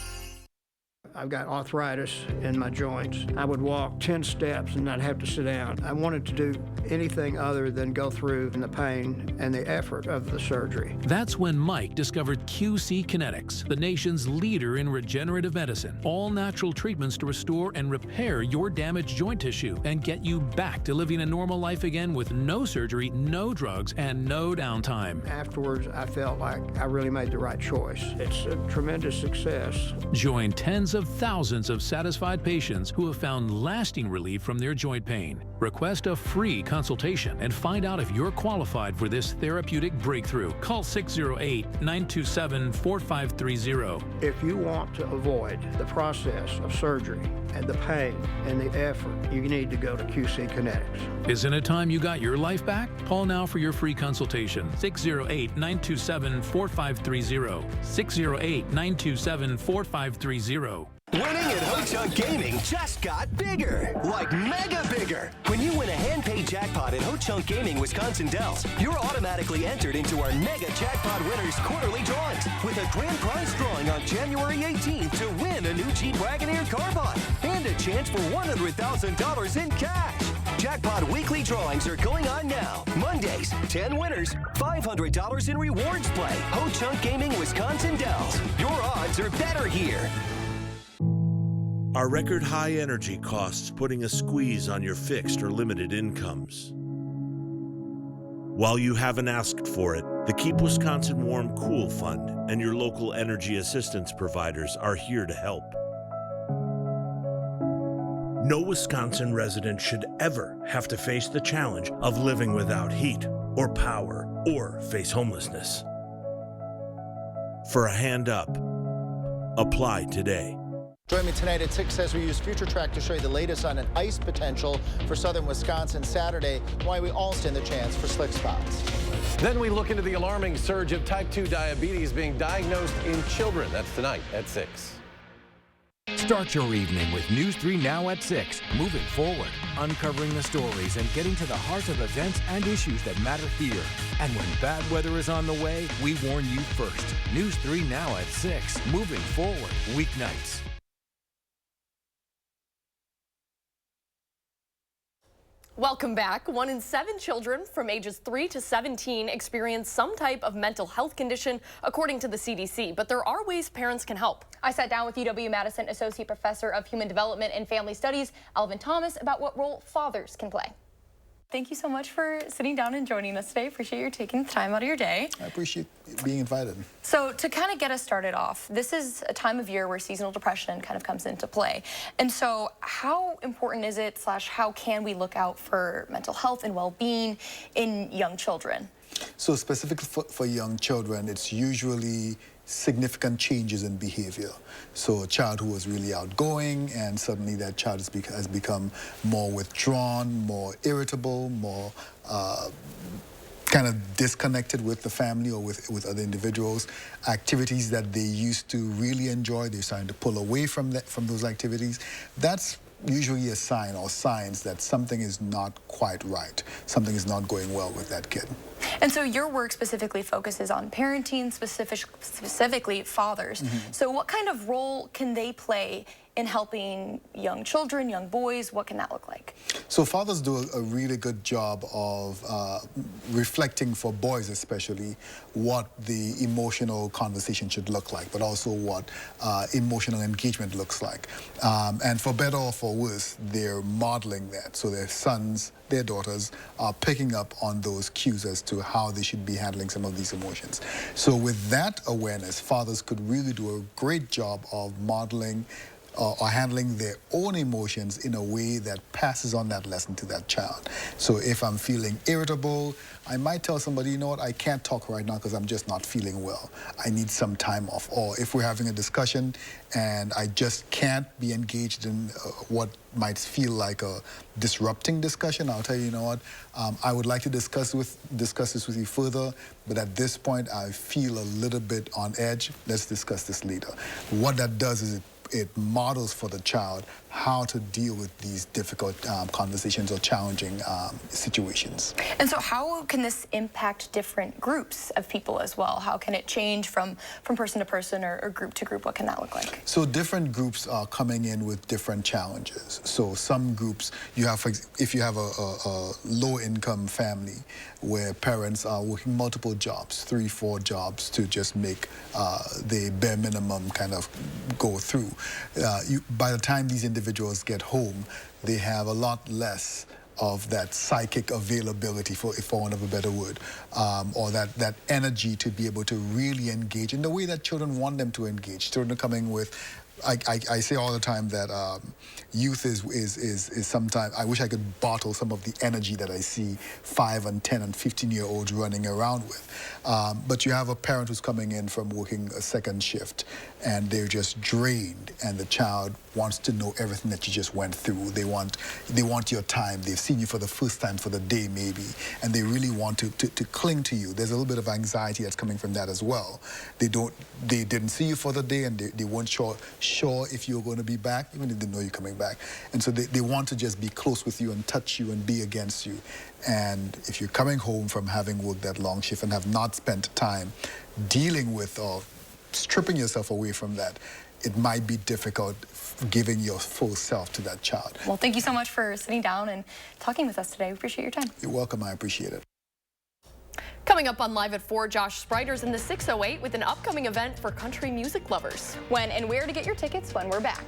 I've got arthritis in my joints. I would walk 10 steps and not have to sit down. I wanted to do anything other than go through the pain and the effort of the surgery. That's when Mike discovered QC Kinetics, the nation's leader in regenerative medicine. All natural treatments to restore and repair your damaged joint tissue and get you back to living a normal life again with no surgery, no drugs, and no downtime. Afterwards, I felt like I really made the right choice. It's a tremendous success. Join tens of thousands of satisfied patients who have found lasting relief from their joint pain. Request a free consultation and find out if you're qualified for this therapeutic breakthrough. Call 608-927-4530. If you want to avoid the process of surgery and the pain and the effort, you need to go to QC Kinetics. Isn't it time you got your life back? Call now for your free consultation. 608-927-4530. 608-927-4530. Winning at Ho-Chunk Gaming just got bigger, like mega bigger. When you win a hand-paid jackpot at Ho-Chunk Gaming Wisconsin Dells, you're automatically entered into our mega jackpot winners quarterly drawings with a grand prize drawing on January 18th to win a new Jeep Wagoneer car lot and a chance for $100,000 in cash. Jackpot weekly drawings are going on now. Mondays, 10 winners, $500 in rewards play. Ho-Chunk Gaming Wisconsin Dells. Your odds are better here. Are record high energy costs putting a squeeze on your fixed or limited incomes? While you haven't asked for it, The Keep Wisconsin Warm Cool Fund and your local energy assistance providers are here to help. No Wisconsin resident should ever have to face the challenge of living without heat or power or face homelessness. For a hand up, apply today. Join me tonight at 6 as we use Future Track to show you the latest on an ice potential for southern Wisconsin Saturday, why we all stand the chance for slick spots. Then we look into the alarming surge of type 2 diabetes being diagnosed in children. That's tonight at 6. Start your evening with News 3 Now at 6. Moving forward, uncovering the stories and getting to the heart of events and issues that matter here. And when bad weather is on the way, we warn you first. News 3 Now at 6. Moving forward, weeknights. Welcome back. 1 in 7 children from ages 3 to 17 experience some type of mental health condition, according to the CDC. But there are ways parents can help. I sat down with UW-Madison Associate Professor of Human Development and Family Studies, Alvin Thomas, about what role fathers can play. Thank you so much for sitting down and joining us today. Appreciate you taking the time out of your day. I appreciate being invited. So to kind of get us started off, this is a time of year where seasonal depression kind of comes into play. And so how important is it / how can we look out for mental health and well-being in young children? So specifically for young children, it's usually significant changes in behavior. So a child who was really outgoing and suddenly that child has become more withdrawn, more irritable, more kind of disconnected with the family or with other individuals. Activities that they used to really enjoy, they're starting to pull away from those activities. That's usually a sign or signs that something is not quite right. Something is not going well with that kid. And so your work specifically focuses on parenting, specifically fathers. Mm-hmm. So what kind of role can they play in helping young children, young boys? What can that look like? So fathers do a really good job of reflecting, for boys especially, what the emotional conversation should look like, but also what emotional engagement looks like. And for better or for worse, they're modeling that. So their sons, their daughters are picking up on those cues as to how they should be handling some of these emotions. So with that awareness, fathers could really do a great job of modeling or handling their own emotions in a way that passes on that lesson to that child. So if I'm feeling irritable, I might tell somebody, you know what, I can't talk right now because I'm just not feeling well. I need some time off. Or if we're having a discussion and I just can't be engaged in what might feel like a disrupting discussion, I'll tell you, you know what, I would like to discuss this with you further, but at this point I feel a little bit on edge. Let's discuss this later. What that does is it models for the child how to deal with these difficult conversations or challenging situations. And so how can this impact different groups of people as well? How can it change from person to person or group to group? What can that look like? So different groups are coming in with different challenges. So some groups, you have, if you have a low-income family where parents are working multiple jobs, 3, 4 jobs to just make the bare minimum kind of go through. By the time these individuals get home, they have a lot less of that psychic availability, for want of a better word, or that energy to be able to really engage in the way that children want them to engage. Children are coming with, I say all the time that youth is sometimes, I wish I could bottle some of the energy that I see 5 and 10 and 15-year-olds running around with. But you have a parent who's coming in from working a second shift and they're just drained, and the child wants to know everything that you just went through. They want your time. They've seen you for the first time for the day maybe, and they really want to cling to you. There's a little bit of anxiety that's coming from that as well. They didn't see you for the day, and they weren't sure if you were going to be back, even if they know you're coming back. And so they want to just be close with you and touch you and be against you. And if you're coming home from having worked that long shift and have not spent time dealing with or stripping yourself away from that, it might be difficult giving your full self to that child. Well, thank you so much for sitting down and talking with us today. We appreciate your time. You're welcome. I appreciate it. Coming up on Live at 4, Josh Spreiter's in the 608 with an upcoming event for country music lovers. When and where to get your tickets when we're back.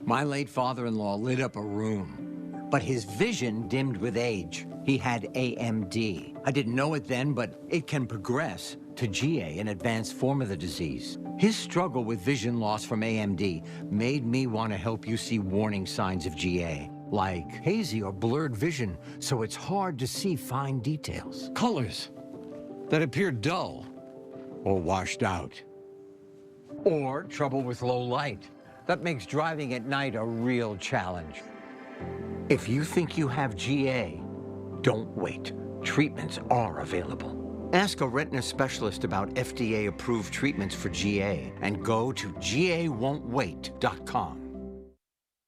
My late father-in-law lit up a room. but his vision dimmed with age. He had AMD. I didn't know it then, but it can progress to GA, an advanced form of the disease. His struggle with vision loss from AMD made me want to help you see warning signs of GA, like hazy or blurred vision, so it's hard to see fine details. Colors that appear dull or washed out. Or trouble with low light. That makes driving at night a real challenge. If you think you have GA, don't wait. Treatments are available. Ask a retina specialist about FDA-approved treatments for GA and go to gawon'twait.com.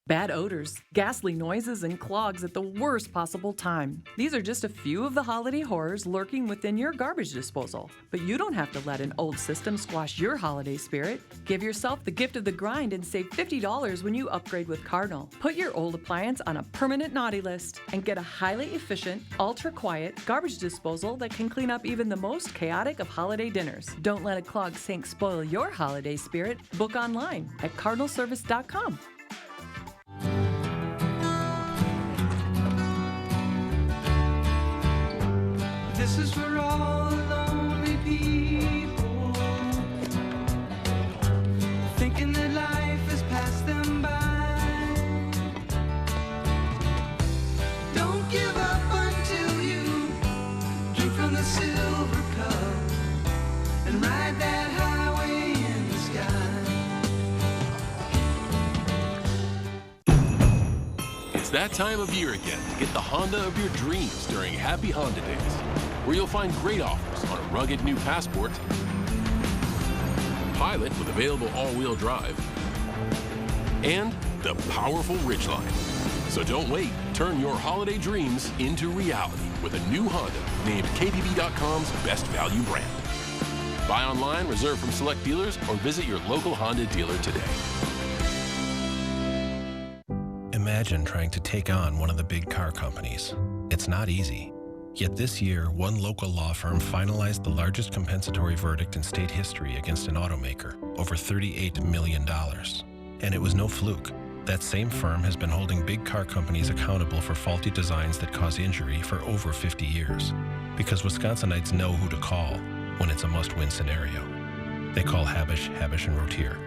Bad odors, ghastly noises, and clogs at the worst possible time. These are just a few of the holiday horrors lurking within your garbage disposal. But you don't have to let an old system squash your holiday spirit. Give yourself the gift of the grind and save $50 when you upgrade with Cardinal. Put your old appliance on a permanent naughty list and get a highly efficient, ultra-quiet garbage disposal that can clean up even the most chaotic of holiday dinners. Don't let a clogged sink spoil your holiday spirit. Book online at cardinalservice.com. This is for all the lonely people, thinking that life has passed them by. Don't give up until you drink from the silver cup and ride that highway in the sky. It's that time of year again to get the Honda of your dreams during Happy Honda Days, where you'll find great offers on a rugged new Passport, Pilot with available all-wheel drive, and the powerful Ridgeline. So don't wait. Turn your holiday dreams into reality with a new Honda named KBB.com's best value brand. Buy online, reserve from select dealers, or visit your local Honda dealer today. Imagine trying to take on one of the big car companies. It's not easy. Yet this year, one local law firm finalized the largest compensatory verdict in state history against an automaker, over $38 million. And it was no fluke. That same firm has been holding big car companies accountable for faulty designs that cause injury for over 50 years. Because Wisconsinites know who to call when it's a must-win scenario. They call Habish, Habish & Rotier.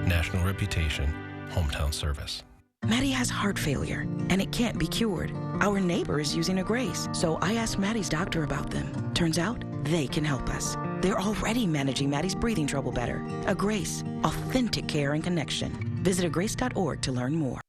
National reputation, hometown service. Maddie has heart failure, and it can't be cured. Our neighbor is using a Grace, so I asked Maddie's doctor about them. Turns out, they can help us. They're already managing Maddie's breathing trouble better. A Grace, authentic care and connection. Visit agrace.org to learn more.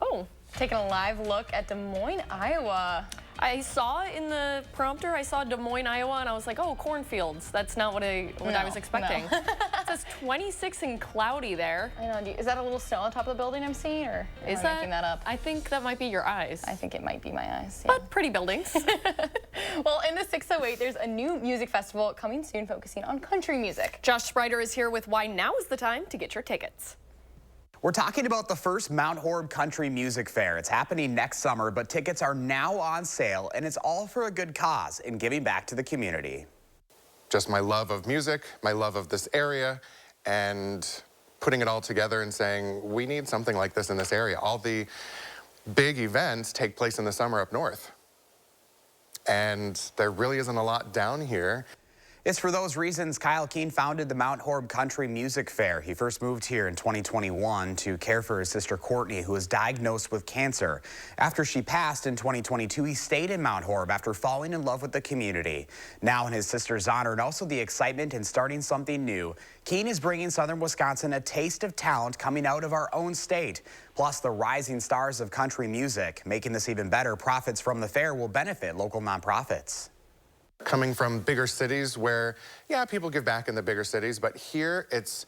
Oh, taking a live look at Des Moines, Iowa. I saw in the prompter, I saw Des Moines, Iowa, and I was like, oh, cornfords. That's not what I was expecting. No. It says 26 and cloudy there. I know. Is that a little snow on top of the building I'm seeing, or is I making that up? I think that might be your eyes. I think it might be my eyes. Yeah. But pretty buildings. Well, in the 608, there's a new music festival coming soon focusing on country music. Josh Sprider is here with why now is the time to get your tickets. We're talking about the first Mount Horeb Country Music Fair. It's happening next summer, but tickets are now on sale, and it's all for a good cause in giving back to the community. Just my love of music, my love of this area, and putting it all together and saying, we need something like this in this area. All the big events take place in the summer up north, and there really isn't a lot down here. It's for those reasons Kyle Keene founded the Mount Horeb Country Music Fair. He first moved here in 2021 to care for his sister Courtney, who was diagnosed with cancer. After she passed in 2022, he stayed in Mount Horeb after falling in love with the community. Now in his sister's honor and also the excitement in starting something new, Keene is bringing Southern Wisconsin a taste of talent coming out of our own state. Plus the rising stars of country music. Making this even better, profits from the fair will benefit local nonprofits. Coming from bigger cities where, yeah, people give back in the bigger cities, but here it's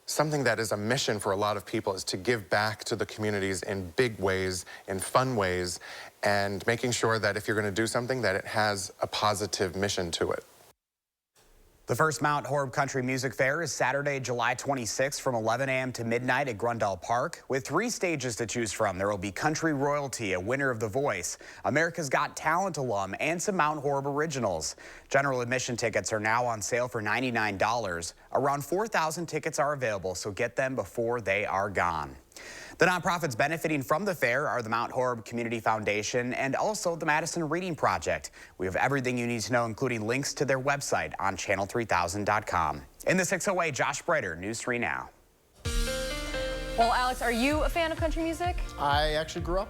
something that is a mission for a lot of people, is to give back to the communities in big ways, in fun ways, and making sure that if you're going to do something, that it has a positive mission to it. The first Mount Horeb Country Music Fair is Saturday, July 26th from 11 a.m. to midnight at Grundall Park. With 3 stages to choose from, there will be country royalty, a winner of The Voice, America's Got Talent alum, and some Mount Horeb originals. General admission tickets are now on sale for $99. Around 4,000 tickets are available, so get them before they are gone. The nonprofits benefiting from the fair are the Mount Horeb Community Foundation and also the Madison Reading Project. We have everything you need to know, including links to their website on channel3000.com. In the 608, Josh Breiter, News 3 Now. Well, Alex, are you a fan of country music? I actually grew up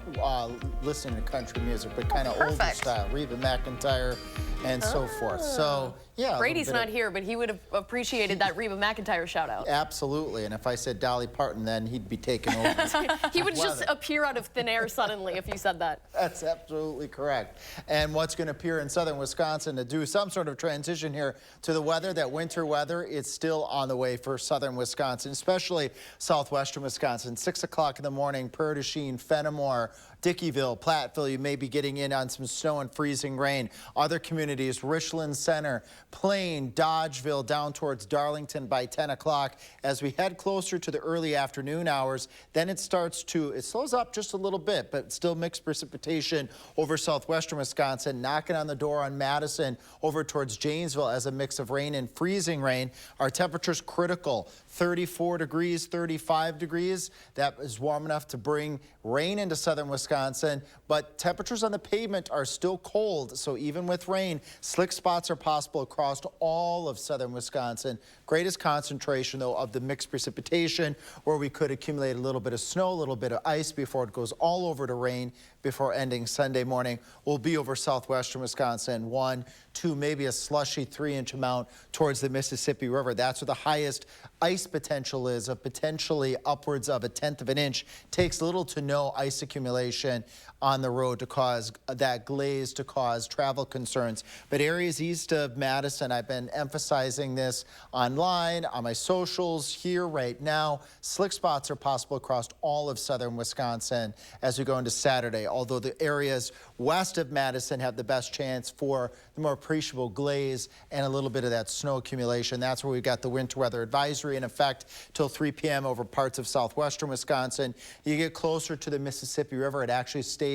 listening to country music, but kind of older style, Reba McEntire and so forth. So, yeah. Brady's not here, but he would have appreciated that Reba McEntire shout out. Absolutely. And if I said Dolly Parton, then he'd be taken over. He would just appear out of thin air suddenly if you said that. That's absolutely correct. And what's going to appear in southern Wisconsin to do some sort of transition here to the weather, that winter weather, it's still on the way for southern Wisconsin, especially southwestern Wisconsin. 6 o'clock in the morning, Prairie du Chien, Fenimore, Dickeyville, Platteville, you may be getting in on some snow and freezing rain. Other communities, Richland Center, Plain, Dodgeville, down towards Darlington by 10 o'clock. As we head closer to the early afternoon hours, then it slows up just a little bit, but still mixed precipitation over southwestern Wisconsin, knocking on the door on Madison over towards Janesville as a mix of rain and freezing rain. Our temperatures critical, 34 degrees, 35 degrees. That is warm enough to bring rain into southern Wisconsin, but temperatures on the pavement are still cold. So even with rain, slick spots are possible across all of southern Wisconsin. Greatest concentration, though, of the mixed precipitation, where we could accumulate a little bit of snow, a little bit of ice before it goes all over to rain before ending Sunday morning, will be over southwestern Wisconsin. 1, 2, maybe a slushy 3-inch amount towards the Mississippi River. That's where the highest ice potential is, of potentially upwards of 1/10 of an inch. Takes little to no ice accumulation on the road to cause that glaze, to cause travel concerns. But areas east of Madison, I've been emphasizing this online, on my socials, here right now. Slick spots are possible across all of southern Wisconsin as we go into Saturday, although the areas west of Madison have the best chance for the more appreciable glaze and a little bit of that snow accumulation. That's where we've got the winter weather advisory in effect till 3 p.m. over parts of southwestern Wisconsin. You get closer to the Mississippi River, it actually stays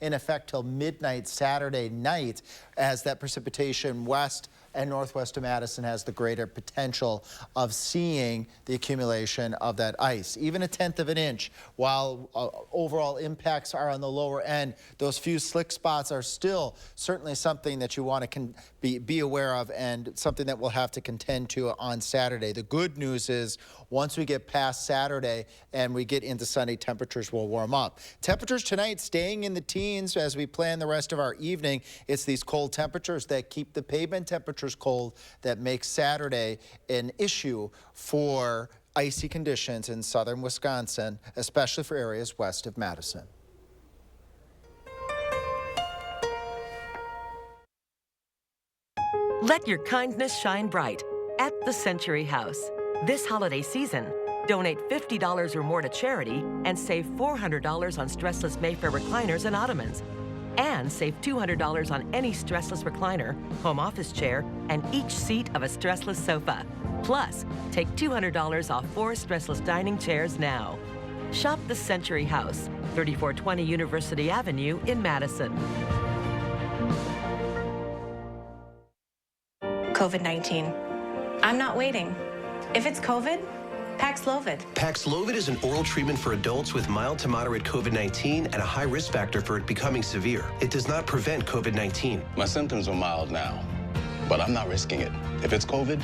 in effect till midnight Saturday night, as that precipitation west and northwest of Madison has the greater potential of seeing the accumulation of that ice. Even 1/10 of an inch, while overall impacts are on the lower end, those few slick spots are still certainly something that you want to be aware of, and something that we'll have to contend to on Saturday. The good news is once we get past Saturday and we get into Sunday, temperatures will warm up. Temperatures tonight staying in the teens as we plan the rest of our evening. It's these cold temperatures that keep the pavement temperatures cold that make Saturday an issue for icy conditions in southern Wisconsin, especially for areas west of Madison. Let your kindness shine bright at the Century House. This holiday season, donate $50 or more to charity and save $400 on stressless Mayfair recliners and ottomans. And save $200 on any stressless recliner, home office chair, and each seat of a stressless sofa. Plus, take $200 off 4 stressless dining chairs now. Shop the Century House, 3420 University Avenue in Madison. COVID-19. I'm not waiting. If it's COVID, Paxlovid. Paxlovid is an oral treatment for adults with mild to moderate COVID-19 and a high risk factor for it becoming severe. It does not prevent COVID-19. My symptoms are mild now, but I'm not risking it. If it's COVID,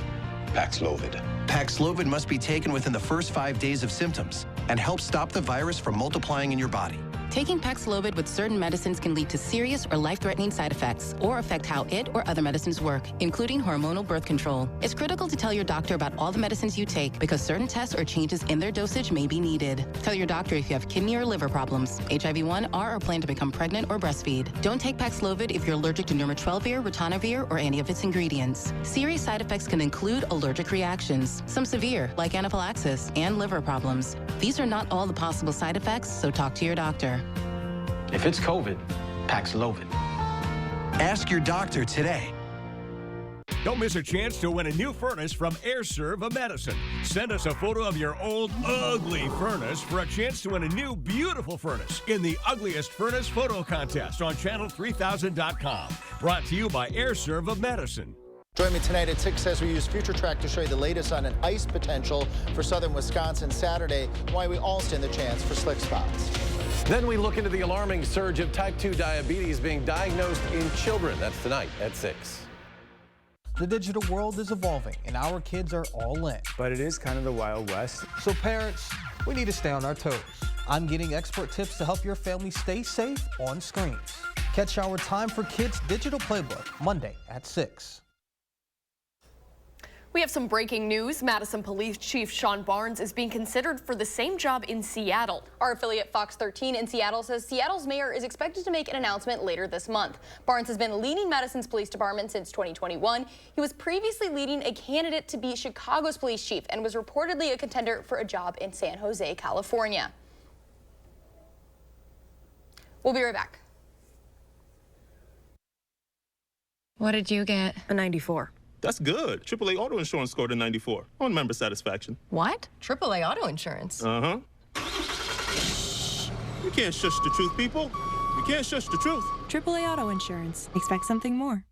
Paxlovid. Paxlovid must be taken within the first 5 days of symptoms and help stop the virus from multiplying in your body. Taking Paxlovid with certain medicines can lead to serious or life-threatening side effects or affect how it or other medicines work, including hormonal birth control. It's critical to tell your doctor about all the medicines you take because certain tests or changes in their dosage may be needed. Tell your doctor if you have kidney or liver problems, HIV-1, or plan to become pregnant or breastfeed. Don't take Paxlovid if you're allergic to nirmatrelvir, ritonavir, or any of its ingredients. Serious side effects can include allergic reactions, some severe, like anaphylaxis, and liver problems. These are not all the possible side effects, so talk to your doctor. If it's COVID, Paxlovid. Ask your doctor today. Don't miss a chance to win a new furnace from AirServe of Madison. Send us a photo of your old, ugly furnace for a chance to win a new, beautiful furnace in the Ugliest Furnace Photo Contest on channel3000.com. Brought to you by AirServe of Madison. Join me tonight at 6 as we use Future Track to show you the latest on an ice potential for southern Wisconsin Saturday, why we all stand the chance for slick spots. Then we look into the alarming surge of type 2 diabetes being diagnosed in children. That's tonight at 6. The digital world is evolving, and our kids are all in. But it is kind of the Wild West. So parents, we need to stay on our toes. I'm getting expert tips to help your family stay safe on screens. Catch our Time for Kids digital playbook Monday at 6. We have some breaking news. Madison Police Chief Sean Barnes is being considered for the same job in Seattle. Our affiliate Fox 13 in Seattle says Seattle's mayor is expected to make an announcement later this month. Barnes has been leading Madison's police department since 2021. He was previously leading a candidate to be Chicago's police chief and was reportedly a contender for a job in San Jose, California. We'll be right back. What did you get? A 94. That's good. AAA Auto Insurance scored a 94 on member satisfaction. What? AAA Auto Insurance? Uh-huh. You can't shush the truth, people. You can't shush the truth. AAA Auto Insurance. Expect something more.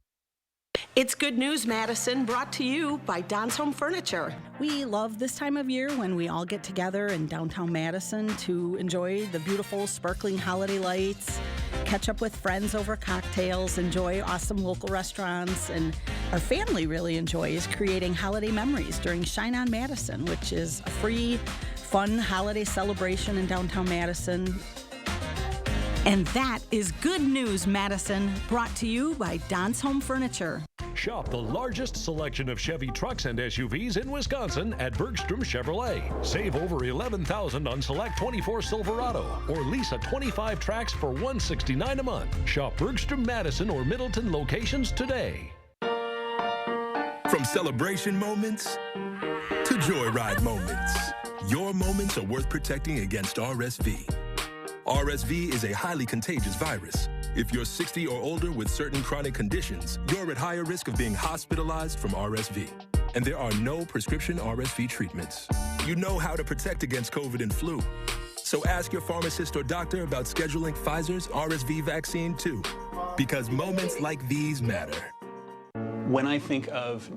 It's Good News, Madison, brought to you by Don's Home Furniture. We love this time of year when we all get together in downtown Madison to enjoy the beautiful, sparkling holiday lights, catch up with friends over cocktails, enjoy awesome local restaurants, and our family really enjoys creating holiday memories during Shine On Madison, which is a free, fun holiday celebration in downtown Madison. And that is Good News, Madison, brought to you by Don's Home Furniture. Shop the largest selection of Chevy trucks and SUVs in Wisconsin at Bergstrom Chevrolet. Save over $11,000 on select 24 Silverado or lease a 25 Trax for $169 a month. Shop Bergstrom Madison or Middleton locations today. From celebration moments to joyride moments, your moments are worth protecting against RSV. RSV is a highly contagious virus. If you're 60 or older with certain chronic conditions, you're at higher risk of being hospitalized from RSV. And there are no prescription RSV treatments. You know how to protect against COVID and flu. So ask your pharmacist or doctor about scheduling Pfizer's RSV vaccine too, because moments like these matter. When I think of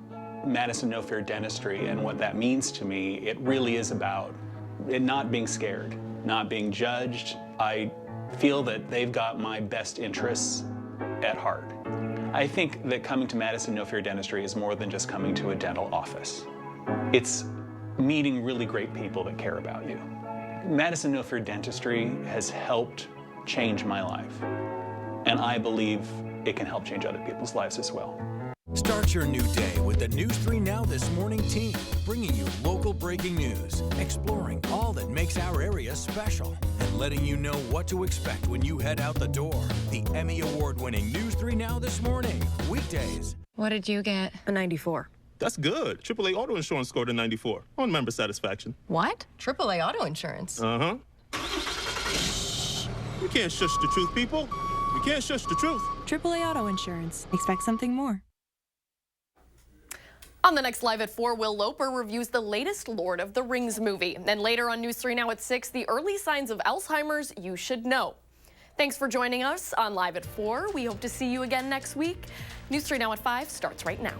Madison No Fear Dentistry and what that means to me, it really is about it not being scared, not being judged. I feel that they've got my best interests at heart. I think that coming to Madison No Fear Dentistry is more than just coming to a dental office. It's meeting really great people that care about you. Madison No Fear Dentistry has helped change my life, and I believe it can help change other people's lives as well. Start your new day with the News 3 Now This Morning team, bringing you local breaking news, exploring all that makes our area special, and letting you know what to expect when you head out the door. The Emmy Award-winning News 3 Now This Morning, weekdays. What did you get? A 94. That's good. AAA Auto Insurance scored a 94 on member satisfaction. What? AAA Auto Insurance? Uh-huh. You can't shush the truth, people. You can't shush the truth. AAA Auto Insurance. Expect something more. On the next Live at 4, Will Loper reviews the latest Lord of the Rings movie. And later on News 3 Now at 6, the early signs of Alzheimer's you should know. Thanks for joining us on Live at 4. We hope to see you again next week. News 3 Now at 5 starts right now.